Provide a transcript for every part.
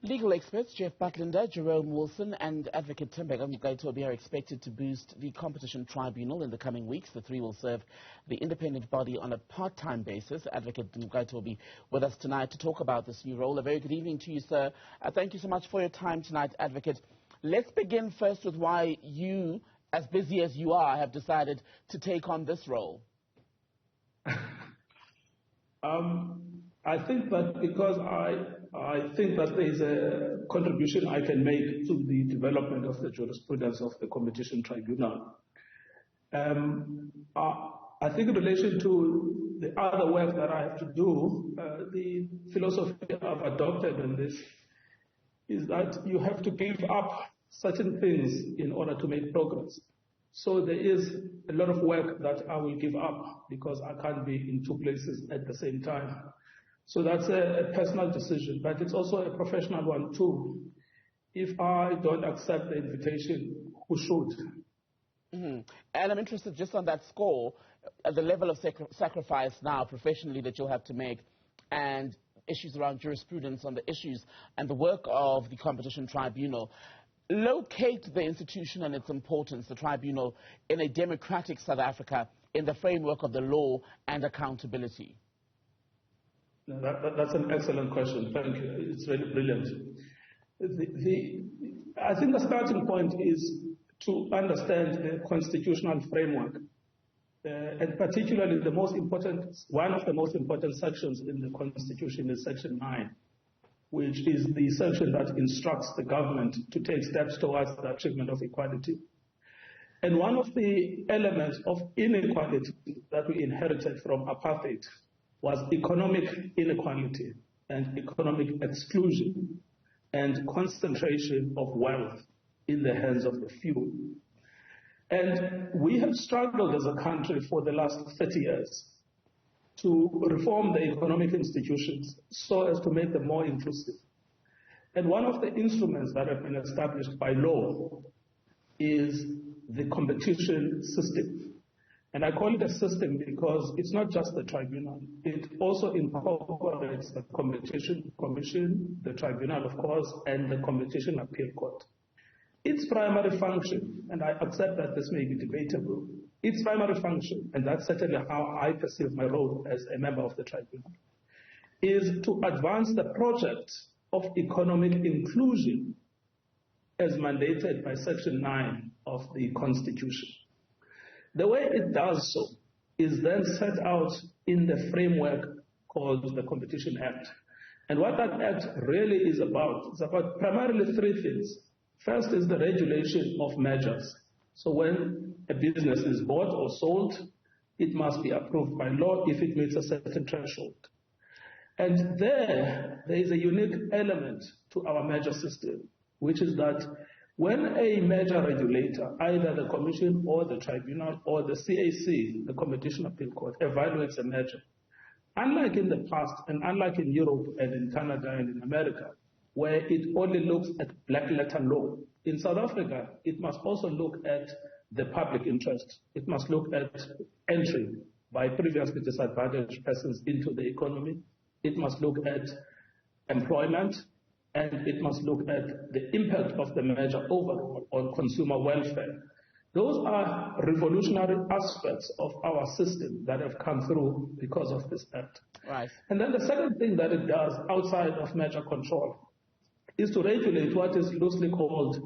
Legal experts Geoff Budlender, Jerome Wilson and advocate Tembeka Ngcukaitobi are expected to boost the Competition Tribunal in the coming weeks. The three will serve the independent body on a part-time basis. Advocate Ngcukaitobi with us tonight to talk about this new role. A very good evening to you, sir. Thank you so much for your time tonight, advocate. Let's begin first with why you, as busy as you are, have decided to take on this role. I think that because I think that there is a contribution I can make to the development of the jurisprudence of the Competition Tribunal. I think in relation to the other work that I have to do, the philosophy I've adopted in this is that you have to give up certain things in order to make progress. So there is a lot of work that I will give up because I can't be in two places at the same time. So that's a personal decision, but it's also a professional one too. If I don't accept the invitation, who should? Mm-hmm. And I'm interested just on that score, the level of sacrifice now professionally that you'll have to make, and issues around jurisprudence on the issues and the work of the Competition Tribunal. Locate the institution and its importance, the tribunal, in a democratic South Africa in the framework of the law and accountability. That's an excellent question. Thank you. It's really brilliant. I think the starting point is to understand the constitutional framework, and particularly one of the most important sections in the Constitution is Section 9, which is the section that instructs the government to take steps towards the achievement of equality. And one of the elements of inequality that we inherited from apartheid was economic inequality and economic exclusion and concentration of wealth in the hands of the few. And we have struggled as a country for the last 30 years to reform the economic institutions so as to make them more inclusive. And one of the instruments that have been established by law is the competition system. And I call it a system because it's not just the tribunal. It also incorporates the Competition Commission, the tribunal, of course, and the Competition Appeal Court. Its primary function, and I accept that this may be debatable, its primary function, and that's certainly how I perceive my role as a member of the tribunal, is to advance the project of economic inclusion as mandated by Section 9 of the Constitution. The way it does so is then set out in the framework called the Competition Act. And what that act really is about, it's about primarily three things. First is the regulation of mergers. So when a business is bought or sold, it must be approved by law if it meets a certain threshold. And there is a unique element to our merger system, which is that when a merger regulator, either the Commission or the Tribunal or the CAC, the Competition Appeal Court, evaluates a merger, unlike in the past and unlike in Europe and in Canada and in America, where it only looks at black letter law, in South Africa, it must also look at the public interest. It must look at entry by previously disadvantaged persons into the economy. It must look at employment, and it must look at the impact of the merger overall on consumer welfare. Those are revolutionary aspects of our system that have come through because of this act. Right. And then the second thing that it does outside of merger control is to regulate what is loosely called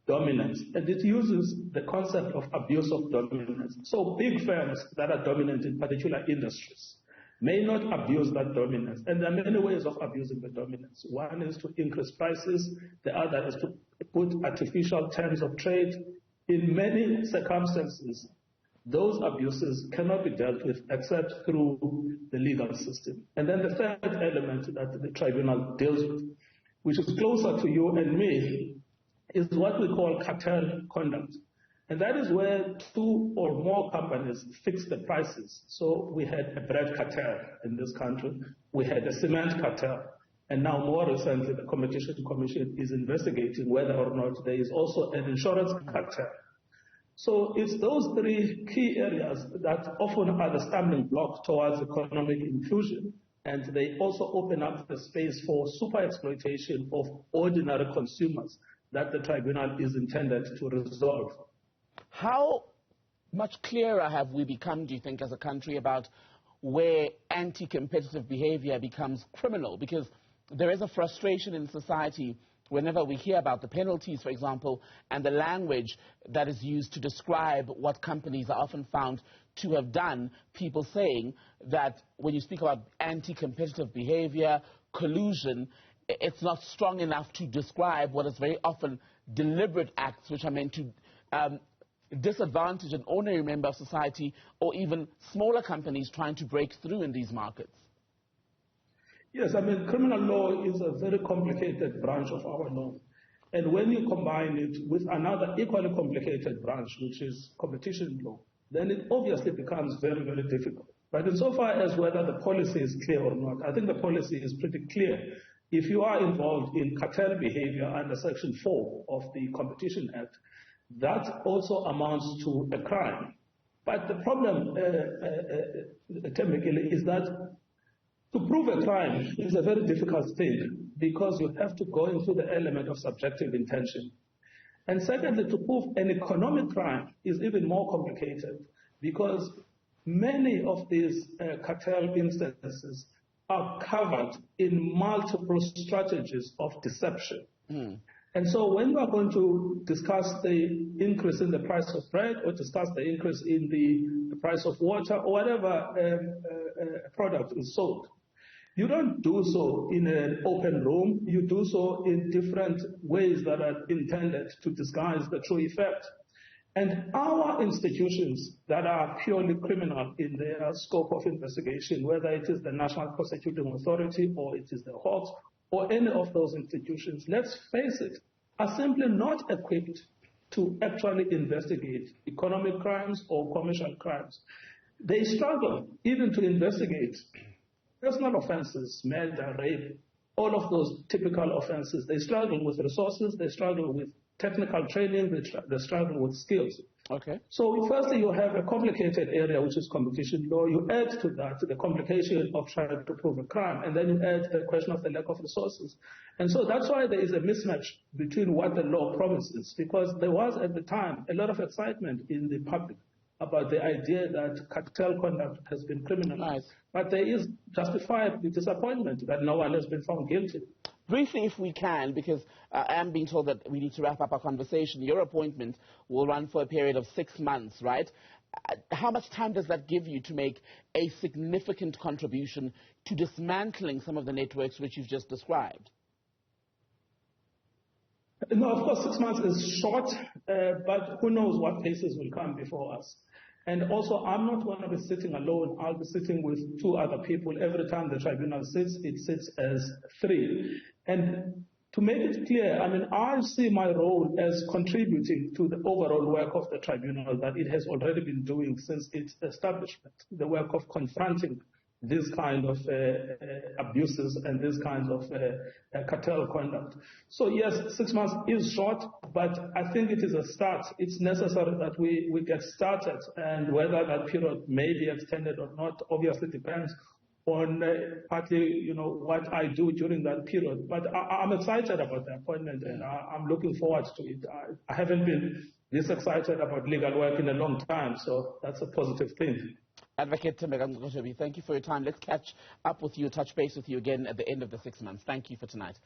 dominance. And it uses the concept of abuse of dominance. So big firms that are dominant in particular industries may not abuse that dominance. And there are many ways of abusing the dominance. One is to increase prices. The other is to put artificial terms of trade. In many circumstances, those abuses cannot be dealt with except through the legal system. And then the third element that the tribunal deals with, which is closer to you and me, is what we call cartel conduct. And that is where two or more companies fix the prices. So we had a bread cartel in this country, we had a cement cartel, and now more recently the Competition Commission is investigating whether or not there is also an insurance cartel. So it's those three key areas that often are the stumbling block towards economic inclusion And they also open up the space for super exploitation of ordinary consumers that the tribunal is intended to resolve. How much clearer have we become, do you think, as a country about where anti-competitive behavior becomes criminal? Because there is a frustration in society whenever we hear about the penalties, for example, and the language that is used to describe what companies are often found to have done, people saying that when you speak about anti-competitive behavior, collusion, it's not strong enough to describe what is very often deliberate acts which are meant to disadvantage an ordinary member of society or even smaller companies trying to break through in these markets. Yes, I mean, criminal law is a very complicated branch of our law. And when you combine it with another equally complicated branch, which is competition law, then it obviously becomes very, very difficult. But insofar as whether the policy is clear or not, I think the policy is pretty clear. If you are involved in cartel behavior under Section 4 of the Competition Act, that also amounts to a crime. But the problem, Tembeka, is that to prove a crime is a very difficult thing because you have to go into the element of subjective intention. And secondly, to prove an economic crime is even more complicated because many of these cartel instances are covered in multiple strategies of deception. And so when we are going to discuss the increase in the price of bread or discuss the increase in the price of water or whatever product is sold, you don't do so in an open room. You do so in different ways that are intended to disguise the true effect. And our institutions that are purely criminal in their scope of investigation, whether it is the National Prosecuting Authority or it is the Hawks or any of those institutions, let's face it, are simply not equipped to actually investigate economic crimes or commercial crimes. They struggle even to investigate personal offenses, murder, rape, all of those typical offenses. They struggle with resources, they struggle with technical training, they struggle with skills. Okay. So firstly, you have a complicated area, which is competition law. You add to that the complication of trying to prove a crime, and then you add the question of the lack of resources. And so that's why there is a mismatch between what the law promises, because there was at the time a lot of excitement in the public about the idea that cartel conduct has been criminalized. But there is justified disappointment that no one has been found guilty. Briefly, if we can, because I am being told that we need to wrap up our conversation, your appointment will run for a period of 6 months, right? How much time does that give you to make a significant contribution to dismantling some of the networks which you've just described? No, of course, 6 months is short, but who knows what cases will come before us. And also, I'm not going to be sitting alone. I'll be sitting with 2 other people. Every time the tribunal sits, it sits as 3. And to make it clear, I mean, I see my role as contributing to the overall work of the tribunal that it has already been doing since its establishment, the work of confronting these kind of abuses and these kinds of cartel conduct. So yes, 6 months is short, but I think it is a start. It's necessary that we get started, and whether that period may be extended or not obviously depends on partly, what I do during that period. But I'm excited about the appointment, and I'm looking forward to it. I haven't been this excited about legal work in a long time, so that's a positive thing. Advocate Tembeka Ngcukaitobi, thank you for your time. Let's catch up with you, touch base with you again at the end of the 6 months. Thank you for tonight.